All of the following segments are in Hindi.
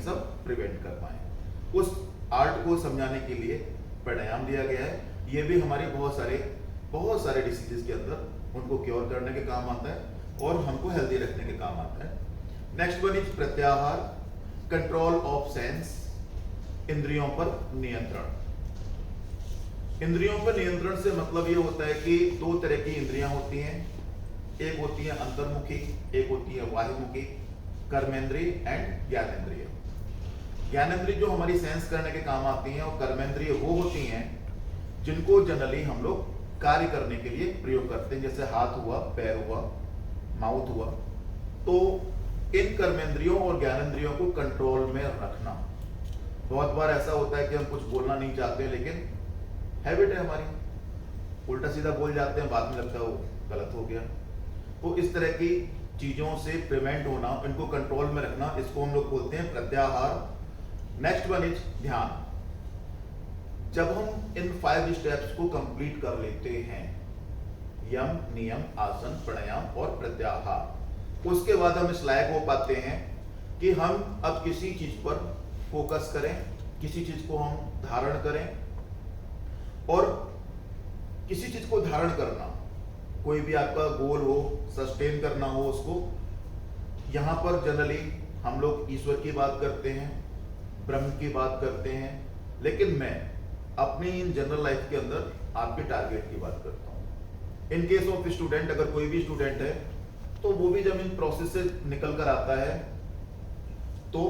सब प्रिवेंट कर पाए। उस आर्ट को समझाने के लिए प्राणायाम दिया गया है। ये भी हमारी बहुत सारे डिसीजेस के अंदर उनको क्योर करने के काम आता है और हमको हेल्दी रखने के काम आता है। नेक्स्ट वन इज प्रत्याहार, कंट्रोल ऑफ सेंस, इंद्रियों पर नियंत्रण। इंद्रियों पर नियंत्रण से मतलब ये होता है कि दो तरह की इंद्रियां होती हैं, एक होती है अंतर्मुखी, एक होती है बाह्यमुखी, कर्मेंद्रिय एंड ज्ञानेंद्रिय। ज्ञानेंद्रिय जो हमारी सेंस करने के काम आती हैं, और कर्मेंद्रिय वो होती हैं जिनको जनरली हम लोग कार्य करने के लिए प्रयोग करते हैं, जैसे हाथ हुआ, पैर हुआ, माउथ हुआ। तो इन कर्मेंद्रियों और ज्ञानेंद्रियों को कंट्रोल में रखना। बहुत बार ऐसा होता है कि हम कुछ बोलना नहीं चाहते, लेकिन हैबिट है हमारी, उल्टा सीधा बोल जाते हैं, बाद में लगता है वो गलत हो गया। तो इस तरह की चीजों से प्रिवेंट होना, इनको कंट्रोल में रखना, इसको हम लोग बोलते हैं प्रत्याहार। नेक्स्ट वन इज ध्यान। जब हम इन 5 स्टेप्स को कंप्लीट कर लेते हैं, यम, नियम, आसन, प्राणायाम और प्रत्याहार, उसके बाद हम इस लायक हो पाते हैं कि हम अब किसी चीज पर फोकस करें, किसी चीज को हम धारण करें। और किसी चीज को धारण करना, कोई भी आपका गोल हो, सस्टेन करना हो उसको, यहां पर जनरली हम लोग ईश्वर की बात करते हैं, ब्रह्म की बात करते हैं, लेकिन मैं अपनी इन जनरल लाइफ के अंदर आपके टारगेट की बात करता हूं। इन केस ऑफ स्टूडेंट, अगर कोई भी स्टूडेंट है तो वो भी जब इन प्रोसेस से निकल कर आता है, तो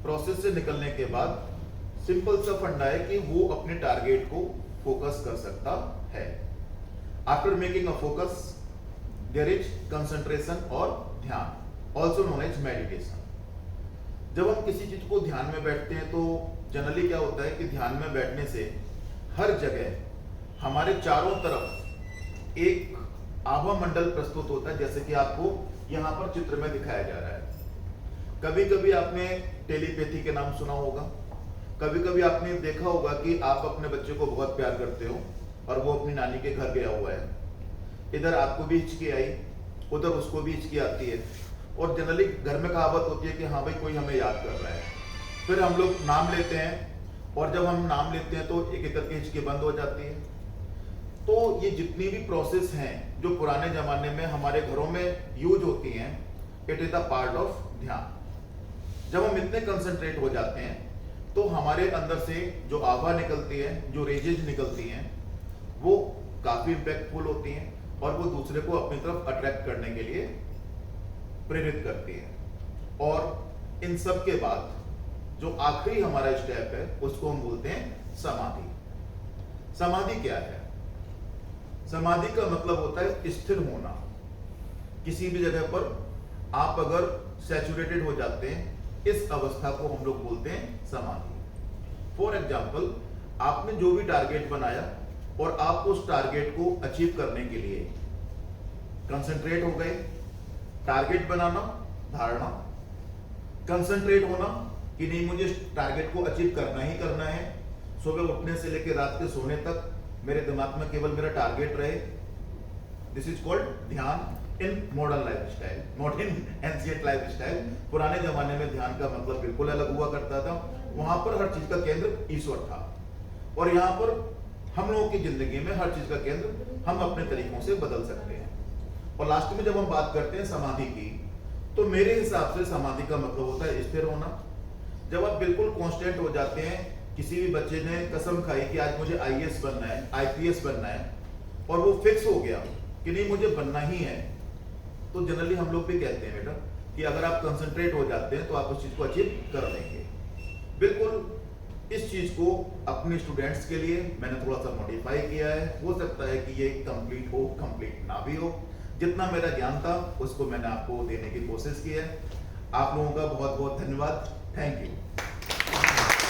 प्रोसेस से निकलने के बाद सिंपल सा फंडा है कि वो अपने टारगेट को फोकस कर सकता है। After making a focus there is concentration और ध्यान, ऑल्सो नोन एज मेडिटेशन। जब हम किसी चीज को ध्यान में बैठते हैं तो जनरली क्या होता है कि ध्यान में बैठने से हर जगह हमारे चारों तरफ एक आभा मंडल प्रस्तुत होता है, जैसे कि आपको यहां पर चित्र में दिखाया जा रहा है। कभी कभी आपने टेलीपैथी के नाम सुना होगा, कभी कभी आपने देखा होगा कि आप अपने बच्चे को बहुत प्यार करते हो और वो अपनी नानी के घर गया हुआ है, इधर आपको भी हिचकी आई, उधर उसको भी हिचकी आती है, और जनरली घर में कहावत होती है कि हाँ भाई कोई हमें याद कर रहा है। फिर हम लोग नाम लेते हैं, और जब हम नाम लेते हैं तो एक एक करके हिचकी बंद हो जाती है। तो ये जितनी भी प्रोसेस हैं जो पुराने जमाने में हमारे घरों में यूज होती हैं, it is the part of ध्यान। जब हम इतने कंसंट्रेट हो जाते हैं तो हमारे अंदर से जो आभा निकलती है, जो रेजेज निकलती हैं, वो काफी इंपैक्टफुल होती हैं और वो दूसरे को अपनी तरफ अट्रैक्ट करने के लिए प्रेरित करती हैं। और इन सब के बाद जो आखिरी हमारा स्टेप है उसको हम बोलते हैं समाधि। समाधि क्या है? समाधि का मतलब होता है स्थिर होना। किसी भी जगह पर आप अगर सैचुरेटेड हो जाते हैं, इस अवस्था को हम लोग बोलते हैं समाधि। फॉर एग्जाम्पल, आपने जो भी टारगेट बनाया और आप उस टारगेट को अचीव करने के लिए कंसंट्रेट हो गए। टारगेट बनाना, धारणा, कंसंट्रेट होना कि नहीं मुझे टारगेट को अचीव करना ही करना है, सुबह उठने से लेकर रात के सोने तक मेरे दिमाग में केवल मेरा टारगेट रहे। दिस इज कॉल्ड ध्यान in modern life style, not in ancient life style. पुराने जमाने में ध्यान का मतलब बिल्कुल अलग हुआ करता था। वहां पर हर चीज का केंद्र ईश्वर था, और यहाँ पर हम लोगों की जिंदगी में हर चीज का केंद्र हम अपने तरीकों से बदल सकते हैं। और लास्ट में जब हम बात करते हैं समाधि की, तो मेरे हिसाब से समाधि का मतलब होता है स्थिर होना। जब आप बिल्कुल कांस्टेंट हो जाते हैं, किसी भी बच्चे ने कसम खाई कि आज मुझे आईएएस बनना है, आईपीएस बनना है, और वो फिक्स हो गया कि नहीं मुझे बनना ही है, तो जनरली हम लोग भी कहते हैं बेटा कि अगर आप कंसंट्रेट हो जाते हैं तो आप उस चीज को अचीव कर लेंगे। बिल्कुल इस चीज को अपने स्टूडेंट्स के लिए मैंने थोड़ा सा मॉडिफाई किया है। हो सकता है कि ये कंप्लीट हो, कंप्लीट ना भी हो। जितना मेरा ज्ञान था उसको मैंने आपको देने की कोशिश की है। आप लोगों का बहुत बहुत धन्यवाद। Thank you.